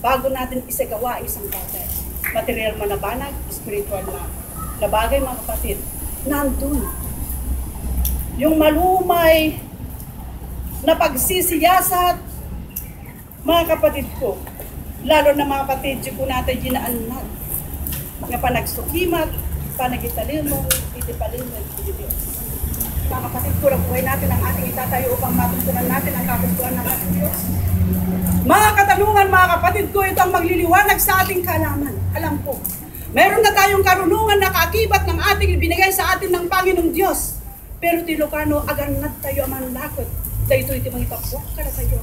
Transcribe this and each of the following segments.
bago natin isagawa isang bagay. Material man na banag, spiritual na bagay, mga kapatid, nandun. Yung malumay na pagsisiyasat, mga kapatid ko, lalo na mga kapatid, ko natin ginaanan, nga panagsukimat, panagitalimong, itipalimong, Diyos. Mga kapatid ko, buhay natin ang ating itatayo upang matuntunan natin ang kagustuhan ng ating Diyos. Mga katanungan, mga kapatid ko, ito ang magliliwanag sa ating kaalaman. Alam ko, meron na tayong karunungan na kaakibat ng ating ibinigay sa atin ng Panginoong Diyos. Pero tilokano, aganat tayo ang lakot. Dahil ito mga ipapwak ka na tayo.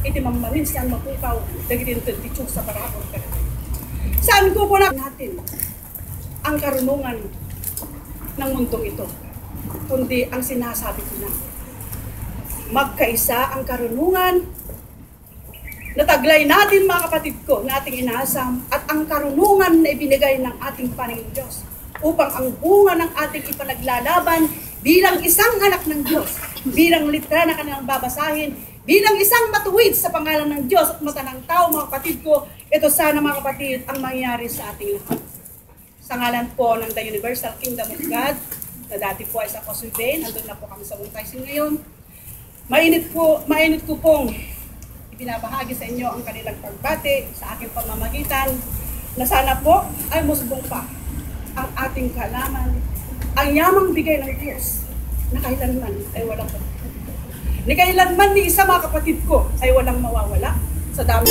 Iti mamaminsan mapukaw. Dahil ito titsuk sa parapon ka na tayo. Saan ko po natin ang karunungan ng mundong ito? Kundi ang sinasabi ko na. Magkaisa ang karunungan na taglay natin, mga kapatid ko, na ating inaasam, at ang karunungan na ibinigay ng ating Panginoong Diyos upang ang bunga ng ating ipanaglalaban bilang isang anak ng Diyos, bilang litra na kanilang babasahin, bilang isang matuwid sa pangalan ng Diyos at mata ng tao, mga kapatid ko, ito sana, mga kapatid, ang mangyari sa ating lahat. Sa ngalan po ng The Universal Kingdom of God, na dati po ay sa Causeway Bay, nandun na po kami sa Wungtaisin ngayon. Mainit ko pong ibinabahagi sa inyo ang kanilang pagbati sa aking pamamagitan, na sana po ay musbong pa ang ating kaalaman, ang yamang bigay ng Diyos, na kailanman ay walang pagkakas. Ni kailanman ni isa, mga kapatid ko, ay walang mawawala sa dami.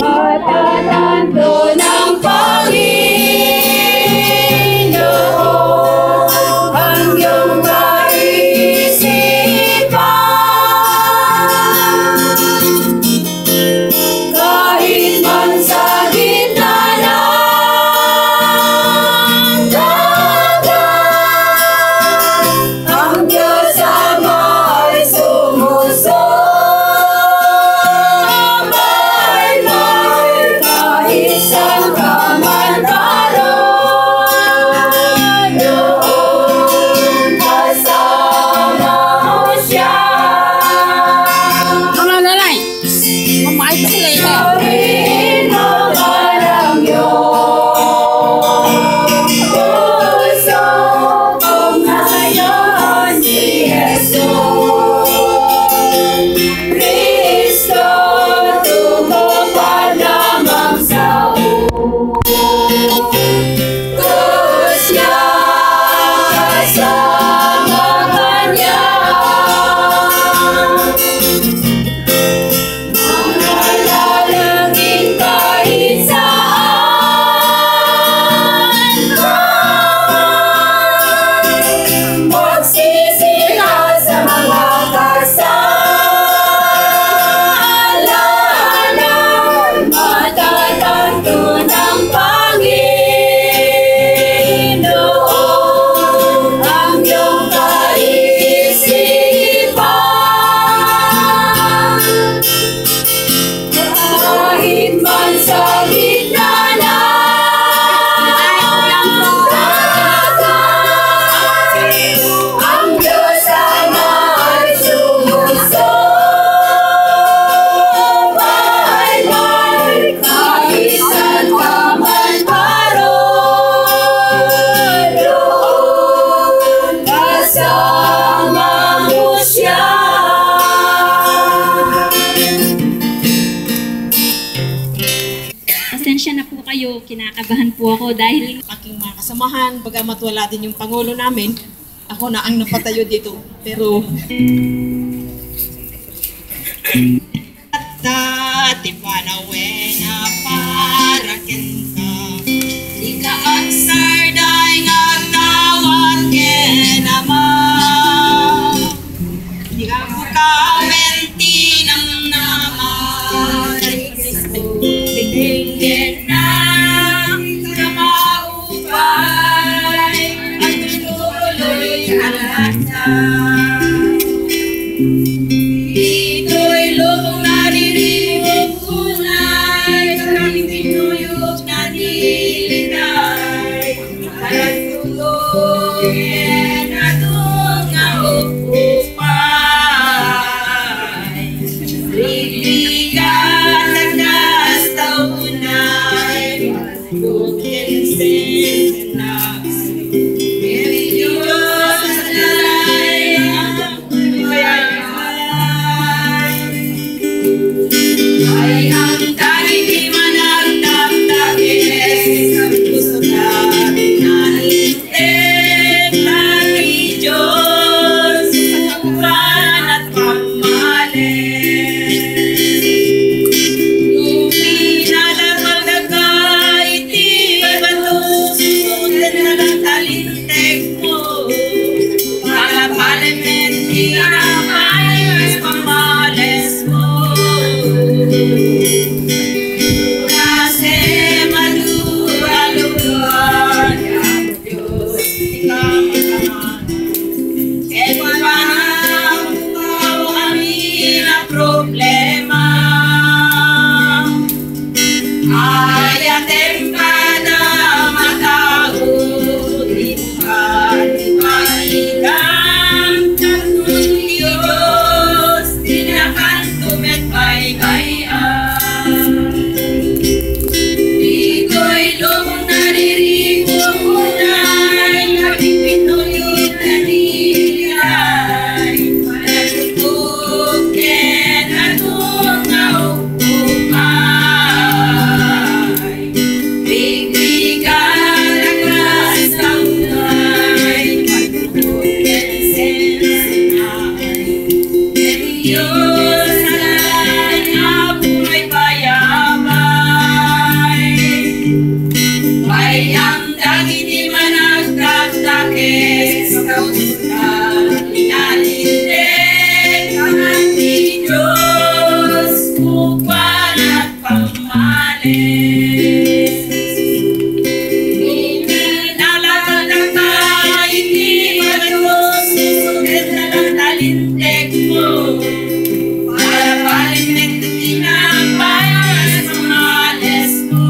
Matatando ng Panginoon ang iyong kaisipan, kahit man sa gitna ng dagat, ang Diyos Ama ay sumusubay, kahit saan ka man naroon, doon kasama mo siya. Ano nanay? Mamay pa sila ito. Sabihin mo parang yung puso kung ngayon si Jesus Cristo, tumupad lamang sa utos niya, kasama kanya malalangin kahit saan ka. Magsisila sa mga kasalanan, matatanto ng Panginoon ang iyong kaisipan, kahit man sa gitna ng dagat, ang Diyos Ama ay sumusubay, kahit saan ka man maroon, doon kasama mo siya. Pasensya na po kayo, kinakabahan po ako dahil Aking mga kasamahan, bagamat wala din yung Pangulo namin, ako na ang napatayo dito. Pero dati pa na wena para kenta, di ka ang sarday nga tawag kenama, di ka bukawin tinam naman, tingin na kamaupay at tuloy alata. Ito'y lubong naririnig kunay, maraming pinuyok na Kaibigan na kastaunay, broken sin na Diyos ay ang ay ang dahil di managdagdagis ang puso natin na hintek lagi Diyos bukan at pamalis. Nung pinalapag na kahit di bato susunod na lang talintek mo para palimin di na ayos pamalis mo. Kasi maluluan ang Diyos ikaw kahit parang kami na problema ay tempada matao di kailang tanong Diyos tinakan tumet baygayaan. Dito'y lumang naririnig mo na'y napipinulit na nilay natutukin anong naupumay bigbigan ang kastaunay pagtutukin sensinay Diyos alay na buhay payamay ay ang dagit di managdagdagis kaututan inalintek ang di Diyos upan at pamalis. Inalagad ang kahit di malos susunod na lang talintek mo para palimin tinapay sa malis mo.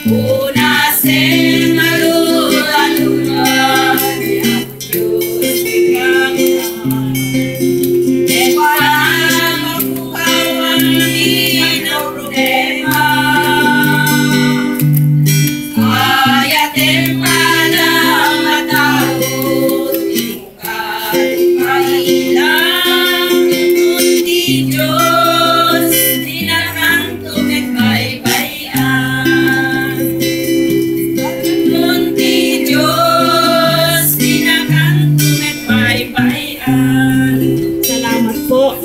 Una sin maluluan ang Diyos ikaw e parang makukaw ang linaw problema kaya tempada matao kailang kundi Diyos tinakang tumagbaybayan. Kundi Diyos tinakang tumagbaybayan. Salamat po.